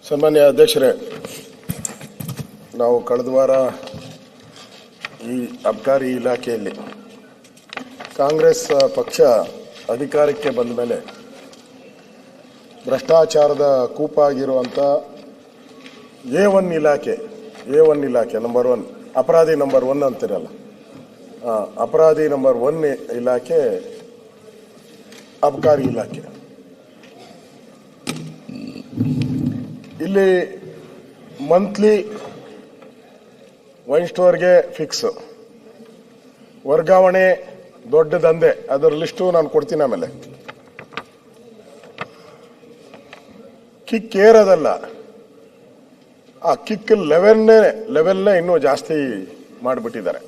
ಸನ್ಮಾನ್ಯ ಅಧ್ಯಕ್ಷರೇ, ನಾವು ಕಳೆದ ವಾರ ಈ ಅಬಕಾರಿ ಇಲಾಖೆಯಲ್ಲಿ ಕಾಂಗ್ರೆಸ್ ಪಕ್ಷ ಅಧಿಕಾರಕ್ಕೆ ಬಂದ ಮೇಲೆ ಭ್ರಷ್ಟಾಚಾರದ ಕೂಪಾಗಿರುವಂಥ A1 ಇಲಾಖೆ ನಂಬರ್ 1 ಅಪರಾಧಿ ನಂಬರ್ 1 ಅಂತಿರಲ್ಲ, ಅಪರಾಧಿ ನಂಬರ್ 1 ಇಲಾಖೆ ಅಬಕಾರಿ ಇಲಾಖೆ. ಇಲ್ಲಿ ಮಂತ್ಲಿ ವೈನ್ ಸ್ಟೋರ್ಗೆ ಫಿಕ್ಸ್, ವರ್ಗಾವಣೆ ದೊಡ್ಡ ದಂಧೆ, ಅದರ ಲಿಸ್ಟು ನಾನು ಕೊಡ್ತೀನಿ ಆಮೇಲೆ. ಕಿಕ್ ಏರೋದಲ್ಲ, ಆ ಕಿಕ್ ಲೆವೆಲ್ನೇ ಇನ್ನೂ ಜಾಸ್ತಿ ಮಾಡಿಬಿಟ್ಟಿದ್ದಾರೆ.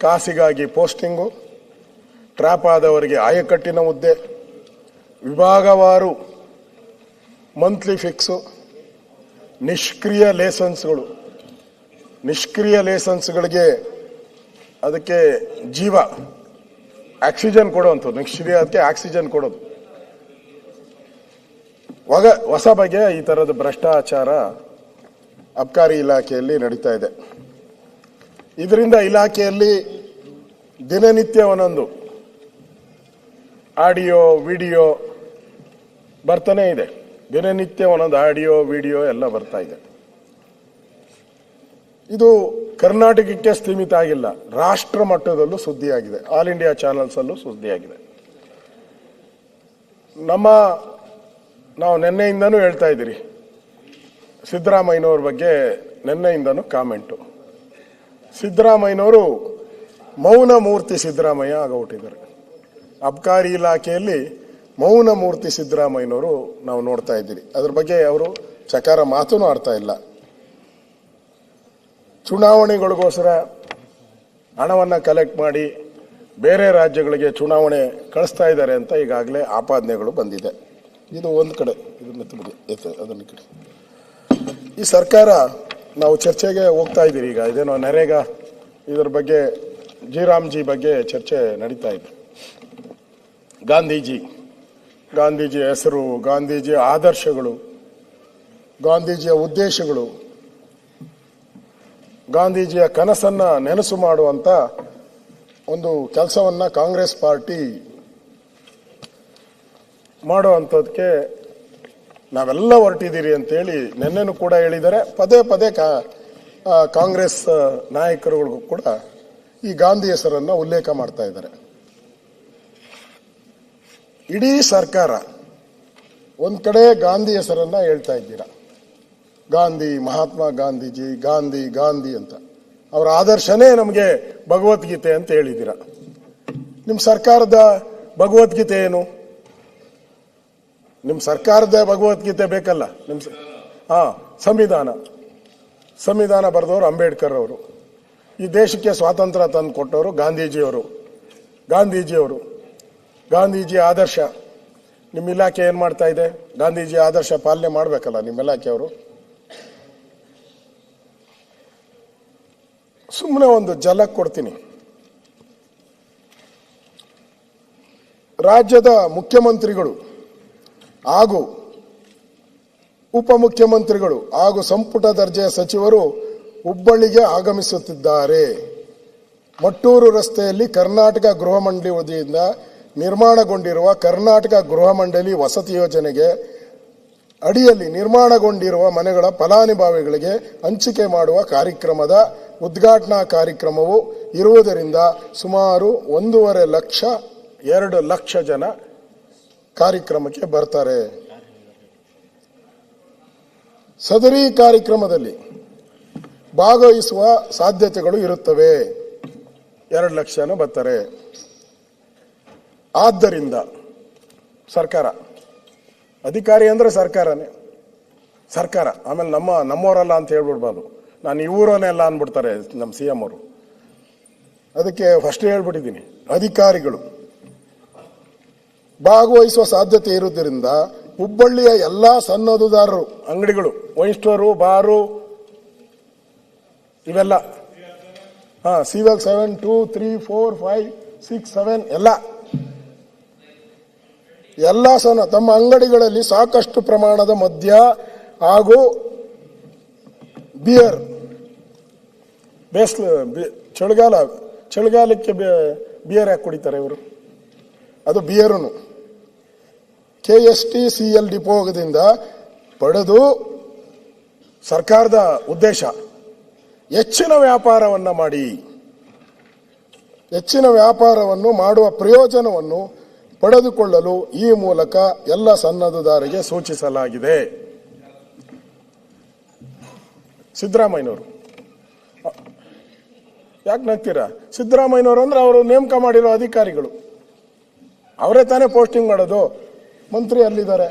ಕಾಸಿಗಾಗಿ ಪೋಸ್ಟಿಂಗು, ಟ್ರ್ಯಾಪ್ ಆದವರಿಗೆ ಆಯಕಟ್ಟಿನ ಹುದ್ದೆ, ವಿಭಾಗವಾರು ಮಂತ್ಲಿ ಫಿಕ್ಸು, ನಿಷ್ಕ್ರಿಯ ಲೇಸನ್ಸ್ಗಳಿಗೆ ಅದಕ್ಕೆ ಜೀವ ಆಕ್ಸಿಜನ್ ಕೊಡುವಂಥದ್ದು, ನಿಷ್ಕ್ರಿಯಕ್ಕೆ ಆಕ್ಸಿಜನ್ ಕೊಡೋದು. ಹೊಸ ಬಗೆಯ ಈ ಥರದ ಭ್ರಷ್ಟಾಚಾರ ಅಬಕಾರಿ ಇಲಾಖೆಯಲ್ಲಿ ನಡೀತಾ ಇದೆ. ಇದರಿಂದ ಇಲಾಖೆಯಲ್ಲಿ ದಿನನಿತ್ಯ ಒಂದೊಂದು ಆಡಿಯೋ ವಿಡಿಯೋ ಬರ್ತಾನೆ ಇದೆ. ದಿನನಿತ್ಯ ಒಂದೊಂದು ಆಡಿಯೋ ವಿಡಿಯೋ ಎಲ್ಲ ಬರ್ತಾ ಇದೆ. ಇದು ಕರ್ನಾಟಕಕ್ಕೆ ಸೀಮಿತ ಆಗಿಲ್ಲ, ರಾಷ್ಟ್ರ ಮಟ್ಟದಲ್ಲೂ ಸುದ್ದಿಯಾಗಿದೆ, ಆಲ್ ಇಂಡಿಯಾ ಚಾನೆಲ್ಸ್ ಅಲ್ಲೂ ಸುದ್ದಿಯಾಗಿದೆ. ನಾವು ನಿನ್ನೆಯಿಂದನೂ ಹೇಳ್ತಾ ಇದ್ದೀರಿ, ಸಿದ್ದರಾಮಯ್ಯನವ್ರ ಬಗ್ಗೆ ನಿನ್ನೆಯಿಂದನೂ ಕಾಮೆಂಟು. ಸಿದ್ದರಾಮಯ್ಯನವರು ಮೌನ ಮೂರ್ತಿ ಸಿದ್ದರಾಮಯ್ಯ ಆಗೋಗ್ಬಿಟ್ಟಿದ್ದಾರೆ. ಅಬಕಾರಿ ಇಲಾಖೆಯಲ್ಲಿ ಮೌನ ಮೂರ್ತಿ ಸಿದ್ದರಾಮಯ್ಯನವರು ನಾವು ನೋಡ್ತಾ ಇದ್ದೀರಿ. ಅದ್ರ ಬಗ್ಗೆ ಅವರು ಚಕಾರ ಮಾತೂ ಆಡ್ತಾ ಇಲ್ಲ. ಚುನಾವಣೆಗಳಿಗೋಸ್ಕರ ಹಣವನ್ನು ಕಲೆಕ್ಟ್ ಮಾಡಿ ಬೇರೆ ರಾಜ್ಯಗಳಿಗೆ ಚುನಾವಣೆ ಕಳಿಸ್ತಾ ಇದ್ದಾರೆ ಅಂತ ಈಗಾಗಲೇ ಆಪಾದನೆಗಳು ಬಂದಿದೆ. ಇದು ಒಂದು ಕಡೆ, ಅದನ್ನ ಕಡೆ ಈ ಸರ್ಕಾರ ನಾವು ಚರ್ಚೆಗೆ ಹೋಗ್ತಾ ಇದ್ದೀರಿ. ಈಗ ಇದೇನೋ ನರೇಗಾ ಇದರ ಬಗ್ಗೆ ಜಿ ಬಗ್ಗೆ ಚರ್ಚೆ ನಡೀತಾ ಇದೆ. ಗಾಂಧೀಜಿ ಹೆಸರು, ಗಾಂಧೀಜಿಯ ಆದರ್ಶಗಳು, ಗಾಂಧೀಜಿಯ ಉದ್ದೇಶಗಳು, ಗಾಂಧೀಜಿಯ ಕನಸನ್ನ ನೆನಸು ಮಾಡುವಂತ ಒಂದು ಕೆಲಸವನ್ನ ಕಾಂಗ್ರೆಸ್ ಪಾರ್ಟಿ ಮಾಡುವಂಥದ್ದಕ್ಕೆ ನಾವೆಲ್ಲ ಹೊರಟಿದ್ದೀರಿ ಅಂತೇಳಿ ನಿನ್ನೆನೂ ಕೂಡ ಹೇಳಿದ್ದಾರೆ. ಪದೇ ಕಾಂಗ್ರೆಸ್ ನಾಯಕರುಗಳಿಗೂ ಕೂಡ ಈ ಗಾಂಧಿ ಹೆಸರನ್ನ ಉಲ್ಲೇಖ ಮಾಡ್ತಾ ಇದ್ದಾರೆ. ಇಡೀ ಸರ್ಕಾರ ಒಂದ್ ಕಡೆ ಗಾಂಧಿ ಹೆಸರನ್ನ ಹೇಳ್ತಾ ಇದ್ದೀರಾ, ಗಾಂಧಿ, ಮಹಾತ್ಮ ಗಾಂಧೀಜಿ, ಗಾಂಧಿ ಅಂತ. ಅವರ ಆದರ್ಶನೇ ನಮಗೆ ಭಗವದ್ಗೀತೆ ಅಂತ ಹೇಳಿದ್ದೀರಾ. ನಿಮ್ಮ ಸರ್ಕಾರದ ಭಗವದ್ಗೀತೆ ಏನು? ನಿಮ್ಮ ಸರ್ಕಾರದ ಭಗವದ್ಗೀತೆ ಬೇಕಲ್ಲ. ಸಂವಿಧಾನ ಬರೆದವರು ಅಂಬೇಡ್ಕರ್ ಅವರು, ಈ ದೇಶಕ್ಕೆ ಸ್ವಾತಂತ್ರ್ಯ ತಂದು ಕೊಟ್ಟವರು ಗಾಂಧೀಜಿಯವರು. ಗಾಂಧೀಜಿ ಆದರ್ಶ ನಿಮ್ಮ ಇಲಾಖೆ ಏನ್ ಮಾಡ್ತಾ ಇದೆ? ಗಾಂಧೀಜಿ ಆದರ್ಶ ಪಾಲನೆ ಮಾಡಬೇಕಲ್ಲ ನಿಮ್ಮ ಇಲಾಖೆಯವರು. ಸುಮ್ಮನೆ ಒಂದು ಝಲಕ್ ಕೊಡ್ತೀನಿ. ರಾಜ್ಯದ ಮುಖ್ಯಮಂತ್ರಿಗಳು ಹಾಗೂ ಉಪಮುಖ್ಯಮಂತ್ರಿಗಳು ಹಾಗೂ ಸಂಪುಟ ದರ್ಜೆಯ ಸಚಿವರು ಹುಬ್ಬಳ್ಳಿಗೆ ಆಗಮಿಸುತ್ತಿದ್ದಾರೆ. ಮಟ್ಟೂರು ರಸ್ತೆಯಲ್ಲಿ ಕರ್ನಾಟಕ ಗೃಹ ಮಂಡಳಿ ವತಿಯಿಂದ ನಿರ್ಮಾಣಗೊಂಡಿರುವ ಕರ್ನಾಟಕ ಗೃಹ ಮಂಡಳಿ ವಸತಿ ಯೋಜನೆಗೆ ಅಡಿಯಲ್ಲಿ ನಿರ್ಮಾಣಗೊಂಡಿರುವ ಮನೆಗಳ ಫಲಾನುಭವಿಗಳಿಗೆ ಹಂಚಿಕೆ ಮಾಡುವ ಕಾರ್ಯಕ್ರಮದ ಉದ್ಘಾಟನಾ ಕಾರ್ಯಕ್ರಮವು ಇರುವುದರಿಂದ ಸುಮಾರು 1.5-2 ಲಕ್ಷ ಜನ ಕಾರ್ಯಕ್ರಮಕ್ಕೆ ಬರ್ತಾರೆ. ಸದರಿ ಕಾರ್ಯಕ್ರಮದಲ್ಲಿ ಭಾಗವಹಿಸುವ ಸಾಧ್ಯತೆಗಳು ಇರುತ್ತವೆ. 2 ಲಕ್ಷ ಜನ ಬರ್ತಾರೆ. ಆದ್ದರಿಂದ ಸರ್ಕಾರ, ಅಧಿಕಾರಿ ಅಂದ್ರೆ ಸರ್ಕಾರ, ಆಮೇಲೆ ನಮ್ಮವರಲ್ಲ ಅಂತ ಹೇಳ್ಬಿಡ್ಬಾರ್ದು. ನಾನು ಇವರನ್ನೇ ಎಲ್ಲ ಅಂದ್ಬಿಡ್ತಾರೆ ನಮ್ಮ CM ಅವರು. ಅದಕ್ಕೆ ಫಸ್ಟ್ ಹೇಳ್ಬಿಟ್ಟಿದ್ದೀನಿ, ಅಧಿಕಾರಿಗಳು ಭಾಗವಹಿಸುವ ಸಾಧ್ಯತೆ ಇರುವುದರಿಂದ ಹುಬ್ಬಳ್ಳಿಯ ಎಲ್ಲಾ ಸನ್ನದುದಾರರು, ಅಂಗಡಿಗಳು, ವೈನ್ ಸ್ಟೋರು, ಬಾರು, ಇವೆಲ್ಲ ಸಿವಲ್ 7, 2, 3, 4, 5, 6, 7 ಎಲ್ಲ ಎಲ್ಲ ತಮ್ಮ ಅಂಗಡಿಗಳಲ್ಲಿ ಸಾಕಷ್ಟು ಪ್ರಮಾಣದ ಮದ್ಯ ಹಾಗೂ ಬಿಯರ್, ಚಳಿಗಾಲಕ್ಕೆ ಬಿಯರ್ ಯಾಕೆ ಕುಡಿತಾರೆ ಇವರು? ಅದು ಬಿಯರನು KSTCL ಡಿಪೋದಿಂದ ಪಡೆದು ಸರ್ಕಾರದ ಉದ್ದೇಶ ಹೆಚ್ಚಿನ ವ್ಯಾಪಾರವನ್ನು ಮಾಡುವ ಪ್ರಯೋಜನವನ್ನು ಪಡೆದುಕೊಳ್ಳಲು ಈ ಮೂಲಕ ಎಲ್ಲ ಸನ್ನದ್ಧದಾರರಿಗೆ ಸೂಚಿಸಲಾಗಿದೆ. ಸಿದ್ದರಾಮಯ್ಯನವರು ಯಾಕೆ ನಗ್ತೀರಾ? ಸಿದ್ದರಾಮಯ್ಯನವರು ಅಂದ್ರೆ ಅವರು ನೇಮಕ ಮಾಡಿರೋ ಅಧಿಕಾರಿಗಳು, ಅವರೇ ತಾನೇ ಪೋಸ್ಟಿಂಗ್ ಮಾಡೋದು. ಮಂತ್ರಿ ಅಲ್ಲಿದ್ದಾರೆ,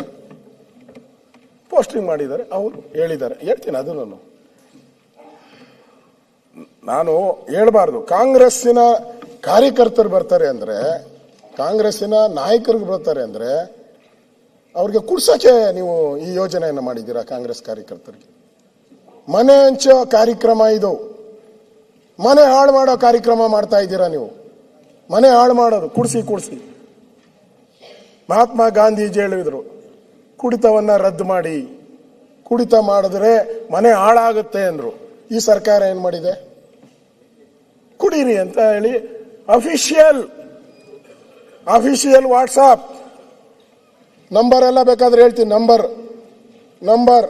ಪೋಸ್ಟಿಂಗ್ ಮಾಡಿದ್ದಾರೆ, ಅವರು ಹೇಳಿದ್ದಾರೆ. ಹೇಳ್ತೀನಿ ಅದನ್ನು ನಾನು ಹೇಳ್ಬಾರ್ದು. ಕಾಂಗ್ರೆಸ್ಸಿನ ಕಾರ್ಯಕರ್ತರು ಬರ್ತಾರೆ ಅಂದ್ರೆ, ಕಾಂಗ್ರೆಸ್ಸಿನ ನಾಯಕರಿಗೆ ಬರ್ತಾರೆ ಅಂದ್ರೆ ಅವ್ರಿಗೆ ಕುಡ್ಸಕ್ಕೆ ನೀವು ಈ ಯೋಜನೆಯನ್ನು ಮಾಡಿದ್ದೀರಾ? ಕಾಂಗ್ರೆಸ್ ಕಾರ್ಯಕರ್ತರಿಗೆ ಮನೆ ಹಂಚೋ ಕಾರ್ಯಕ್ರಮ ಇದು. ಮನೆ ಹಾಳು ಮಾಡೋ ಕಾರ್ಯಕ್ರಮ ಮಾಡ್ತಾ ಇದ್ದೀರಾ ನೀವು. ಮನೆ ಹಾಳು ಮಾಡೋದು, ಕುಡಿಸಿ. ಮಹಾತ್ಮ ಗಾಂಧೀಜಿ ಹೇಳಿದ್ರು, ಕುಡಿತವನ್ನ ರದ್ದು ಮಾಡಿ, ಕುಡಿತ ಮಾಡಿದ್ರೆ ಮನೆ ಹಾಳಾಗುತ್ತೆ ಅಂದ್ರು. ಈ ಸರ್ಕಾರ ಏನ್ ಮಾಡಿದೆ? ಕುಡೀರಿ ಅಂತ ಹೇಳಿ ಅಫಿಷಿಯಲ್ ವಾಟ್ಸಾಪ್ ನಂಬರ್ ಎಲ್ಲ ಬೇಕಾದ್ರೆ ಹೇಳ್ತೀನಿ. Number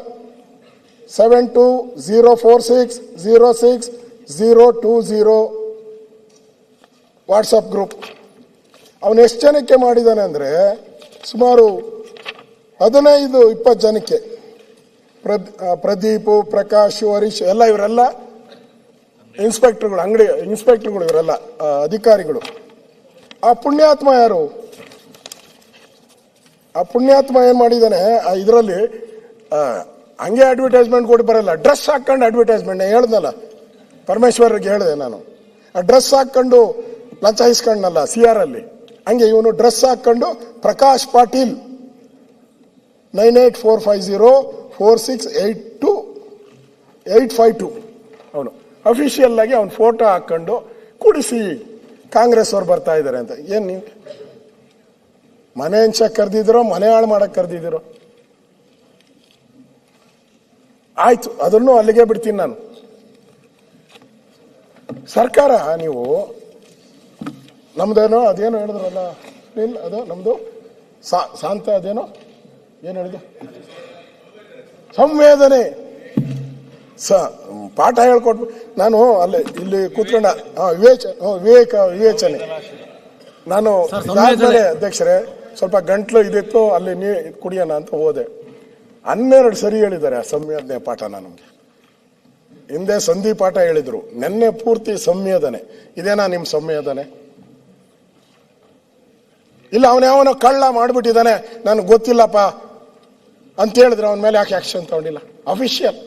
7204606020 WhatsApp group. ಅವನು ಎಷ್ಟು ಜನಕ್ಕೆ ಮಾಡಿದಾನೆ ಅಂದ್ರೆ ಸುಮಾರು 15-20 ಜನಕ್ಕೆ. ಪ್ರದೀಪ್, ಪ್ರಕಾಶ್, ಹರೀಶ್ ಎಲ್ಲ ಇವರೆಲ್ಲ ಇನ್ಸ್ಪೆಕ್ಟರ್ಗಳು, ಅಂಗಡಿ ಇನ್ಸ್ಪೆಕ್ಟರ್ಗಳು, ಇವರೆಲ್ಲ ಅಧಿಕಾರಿಗಳು. ಆ ಪುಣ್ಯಾತ್ಮ ಯಾರು? ಆ ಪುಣ್ಯಾತ್ಮ ಏನ್ ಮಾಡಿದಾನೆ? ಇದರಲ್ಲಿ ಹಂಗೆ ಅಡ್ವರ್ಟೈಸ್ಮೆಂಟ್ ಕೊಟ್ಟು ಬರಲ್ಲ, ಡ್ರೆಸ್ ಹಾಕೊಂಡು ಅಡ್ವರ್ಟೈಸ್ಮೆಂಟ್. ಹೇಳ್ದಲ್ಲ, ಪರಮೇಶ್ವರ್ಗೆ ಹೇಳಿದೆ ನಾನು, ಆ ಡ್ರೆಸ್ ಹಾಕೊಂಡು ಲಂಚ ಇಸ್ಕೊಂಡಲ್ಲ CR ಅಲ್ಲಿ, ಹಂಗೆ ಇವನು ಡ್ರೆಸ್ ಹಾಕೊಂಡು ಪ್ರಕಾಶ್ ಪಾಟೀಲ್ 984504682852 ಅವನು ಅಫಿಷಿಯಲ್ ಆಗಿ ಅವನ ಫೋಟೋ ಹಾಕೊಂಡು ಕುಡಿಸಿ ಕಾಂಗ್ರೆಸ್ ಅವ್ರು ಬರ್ತಾ ಇದ್ದಾರೆ ಅಂತ. ಏನ್ ನೀವು ಮನೆ ಹಂಚಕ್ ಕರೆದಿದ್ದೀರೋ, ಮನೆ ಹಾಳು ಮಾಡಕ್ ಕರೆದಿದ್ದೀರೋ? ಆಯ್ತು, ಅದನ್ನು ಅಲ್ಲಿಗೆ ಬಿಡ್ತೀನಿ ನಾನು. ಸರ್ಕಾರ ನೀವು ನಮ್ದೇನೋ ಅದೇನೋ ಹೇಳಿದ್ರಲ್ಲ, ಇಲ್ಲ ಅದು ನಮ್ದು ಶಾಂತ, ಅದೇನೋ ಏನು ಹೇಳಿದೆ, ಸಂವೇದನೆ ಪಾಠ ಹೇಳ್ಕೊಟ್ಬು. ನಾನು ಇಲ್ಲಿ ಕೂತ್ಕೊಂಡ ವಿವೇಚನೆ ನಾನು ಇದಾದ್ಮೇಲೆ ಅಧ್ಯಕ್ಷರೇ ಸ್ವಲ್ಪ ಗಂಟ್ಲು ಇದಿತ್ತು, ಅಲ್ಲಿ ಕುಡಿಯೋಣ ಅಂತ ಹೋದೆ. 12 ಸರಿ ಹೇಳಿದ್ದಾರೆ ಆ ಸಂವೇದನೆ ಪಾಠನ. ನಮ್ಗೆ ಹಿಂದೆ ಸಂಧಿ ಪಾಠ ಹೇಳಿದ್ರು, ನೆನ್ನೆ ಪೂರ್ತಿ ಸಂವೇದನೆ. ಇದೇನಾ ನಿಮ್ ಸಂವೇದನೆ? ಇಲ್ಲ ಅವನ ಕಳ್ಳ ಮಾಡ್ಬಿಟ್ಟಿದ್ದಾನೆ ನನಗೆ ಗೊತ್ತಿಲ್ಲಪ್ಪ ಅಂತ ಹೇಳಿದ್ರೆ ಅವನ ಮೇಲೆ ಯಾಕೆ ಆಕ್ಷನ್ ತಗೊಂಡಿಲ್ಲ? ಅಫಿಷಿಯಲ್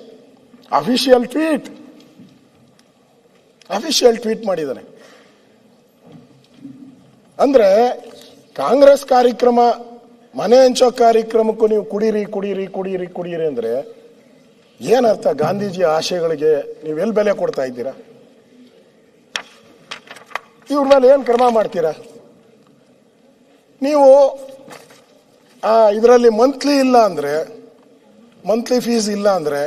ಟ್ವೀಟ್ ಮಾಡಿದ್ದಾನೆ. ಅಂದ್ರೆ ಕಾಂಗ್ರೆಸ್ ಕಾರ್ಯಕ್ರಮ, ಮನೆ ಹಂಚೋ ಕಾರ್ಯಕ್ರಮಕ್ಕೂ ನೀವು ಕುಡೀರಿ ಅಂದ್ರೆ ಏನರ್ಥ? ಗಾಂಧೀಜಿ ಆಶಯಗಳಿಗೆ ನೀವು ಎಲ್ಲಿ ಬೆಲೆ ಕೊಡ್ತಾ ಇದ್ದೀರಾ? ಇವ್ರ ಮೇಲೆ ಏನ್ ಕ್ರಮ ಮಾಡ್ತೀರಾ ನೀವು? ಇದರಲ್ಲಿ ಮಂತ್ಲಿ ಫೀಸ್ ಇಲ್ಲ ಅಂದ್ರೆ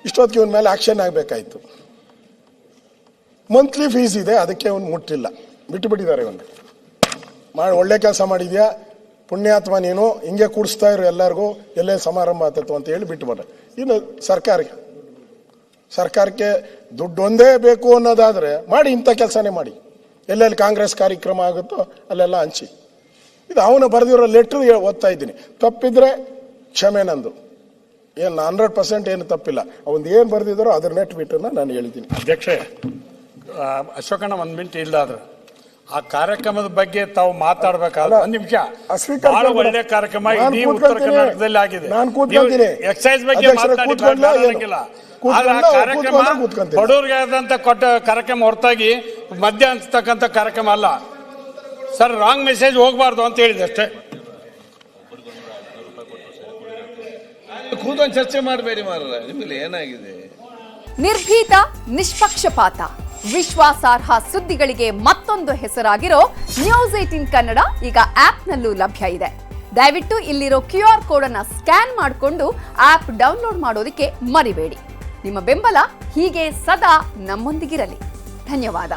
ಇಷ್ಟೊತ್ತಿಗೆ ಇವನ ಮೇಲೆ ಆಕ್ಷನ್ ಆಗ್ಬೇಕಾಯ್ತು. ಮಂತ್ಲಿ ಫೀಸ್ ಇದೆ, ಅದಕ್ಕೆ ಅವನು ಮುಟ್ಟಿಲ್ಲ, ಬಿಟ್ಟುಬಿಟ್ಟಿದ್ದಾರೆ. ಇವನು ಒಳ್ಳೆ ಕೆಲಸ ಮಾಡಿದ್ಯಾ ಪುಣ್ಯಾತ್ಮ, ನೀನು ಹಿಂಗೆ ಕೂಡಿಸ್ತಾ ಇರೋ ಎಲ್ಲರಿಗೂ, ಎಲ್ಲೇ ಸಮಾರಂಭ ಆತತ್ತು ಅಂತ ಹೇಳಿ ಬಿಟ್ಟುಬಿಟ್ಟ. ಇನ್ನು ಸರ್ಕಾರಕ್ಕೆ ದುಡ್ಡು ಒಂದೇ ಬೇಕು ಅನ್ನೋದಾದ್ರೆ ಮಾಡಿ, ಇಂಥ ಕೆಲಸನೇ ಮಾಡಿ. ಎಲ್ಲೆಲ್ಲಿ ಕಾಂಗ್ರೆಸ್ ಕಾರ್ಯಕ್ರಮ ಆಗುತ್ತೋ ಅಲ್ಲೆಲ್ಲ ಹಂಚಿ. ಇದು ಅವನು ಬರೆದಿರೋ ಲೆಟ್ರ್ ಓದ್ತಾ ಇದ್ದೀನಿ. ತಪ್ಪಿದ್ರೆ ಕ್ಷಮೆ ನಂದು, ಏನು 100% ಏನು ತಪ್ಪಿಲ್ಲ. ಅವನು ಏನು ಬರೆದಿದ್ದಾರೋ ಅದನ್ನೇ ಟ್ವೀಟನ್ನ ನಾನು ಹೇಳಿದ್ದೀನಿ. ಅಧ್ಯಕ್ಷೆ, ಅಶೋಕಣ್ಣ 1 ಮಿನಿಟ್ ಇಲ್ಲ, ಆದ್ರೆ ಆ ಕಾರ್ಯಕ್ರಮದ ಬಗ್ಗೆ ತಾವು ಮಾತಾಡ್ಬೇಕಾದ್ರೆ 1 ನಿಮಿಷ. ಬಹಳ ಒಳ್ಳೆ ಕಾರ್ಯಕ್ರಮ ಉತ್ತರ ಕರ್ನಾಟಕದಲ್ಲಿ ಆಗಿದೆ. ಎಕ್ಸೈಸ್ ಬಗ್ಗೆ ಮಾತಾಡಿಲ್ಲ, ಕಾರ್ಯಕ್ರಮ ಬಡವರಿಗೆ ಆದಂತ ಕೊಟ್ಟ ಕಾರ್ಯಕ್ರಮ ಹೊರತಾಗಿ ಮದ್ಯ ಹಂಚತಕ್ಕಂಥ ಕಾರ್ಯಕ್ರಮ ಅಲ್ಲ ಸರ್. ರಾಂಗ್ ಮೆಸೇಜ್ ಹೋಗ್ಬಾರ್ದು ಅಂತ ಹೇಳಿದೆ ಅಷ್ಟೇ. ಕೂತ್ಕೊಂಡು ಚರ್ಚೆ ಮಾಡಬೇಡಿ ಮಾರ್ರೆ, ನಿಮ್ಮಲ್ಲಿ ಏನಾಗಿದೆ? ನಿರ್ಭೀತ, ನಿಷ್ಪಕ್ಷಪಾತ, ವಿಶ್ವಾಸಾರ್ಹ ಸುದ್ದಿಗಳಿಗೆ ಮತ್ತೊಂದು ಹೆಸರಾಗಿರೋ ನ್ಯೂಸ್ 18 ಕನ್ನಡ ಈಗ ಆಪ್ನಲ್ಲೂ ಲಭ್ಯ ಇದೆ. ದಯವಿಟ್ಟು ಇಲ್ಲಿರೋ QR ಕೋಡ್ ಅನ್ನ ಸ್ಕ್ಯಾನ್ ಮಾಡಿಕೊಂಡು ಆಪ್ ಡೌನ್ಲೋಡ್ ಮಾಡೋದಕ್ಕೆ ಮರಿಬೇಡಿ. ನಿಮ್ಮ ಬೆಂಬಲ ಹೀಗೆ ಸದಾ ನಮ್ಮೊಂದಿಗಿರಲಿ. ಧನ್ಯವಾದ.